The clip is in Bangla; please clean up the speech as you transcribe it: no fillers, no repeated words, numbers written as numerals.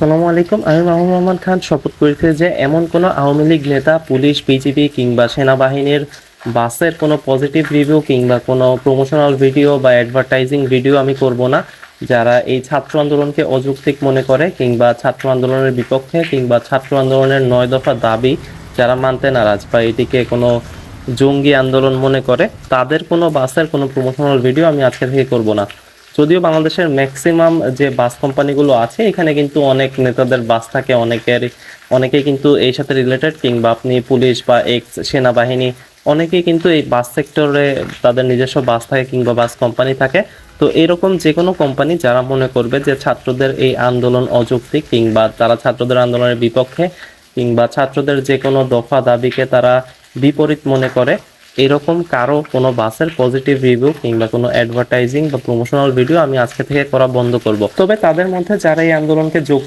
আসসালামু আলাইকুম। আমি মাহমুদ মোহাম্মদ খান শপথ করিতে যে এমন কোনো আওয়ামী লীগ নেতা, পুলিশ, বিজিবি কিংবা সেনাবাহিনীর বাসের কোনো পজিটিভ রিভিউ কিংবা কোনো প্রমোশনাল ভিডিও বা অ্যাডভার্টাইজিং ভিডিও আমি করব না। যারা এই ছাত্র আন্দোলনকে অযৌক্তিক মনে করে কিংবা ছাত্র আন্দোলনের বিপক্ষে কিংবা ছাত্র আন্দোলনের ৯ দফা দাবি যারা মানতে নারাজ বা এটিকে কোনো জঙ্গি আন্দোলন মনে করে, তাদের কোনো বাসের কোনো প্রমোশনাল ভিডিও আমি আজকে থেকে করব না। যদিও বাংলাদেশের ম্যাক্সিমাম যে বাস কোম্পানিগুলো আছে এখানে কিন্তু অনেক নেতাদের বাস থাকে, অনেকেই কিন্তু এই সাথে রিলেটেড, কিংবা আপনি পুলিশ বা এক্স সেনাবাহিনী অনেকেই কিন্তু এই বাস সেক্টরে তাদের নিজস্ব বাস থাকে কিংবা বাস কোম্পানি থাকে। তো এরকম যে কোনো কোম্পানি যারা মনে করবে যে ছাত্রদের এই আন্দোলন অযৌক্তিক কিংবা তারা ছাত্রদের আন্দোলনের বিপক্ষে কিংবা ছাত্রদের যে কোনো দফা দাবিকে তারা বিপরীত মনে করে, এরকম কারো কোনো বাসের পজিটিভ রিভিউ কিংবা কোনো অ্যাডভার্টাইজিং বা প্রমোশনাল ভিডিও আমি আজকে থেকে করা বন্ধ করব। তবে তাদের মধ্যে যারা এই আন্দোলনকে যোগ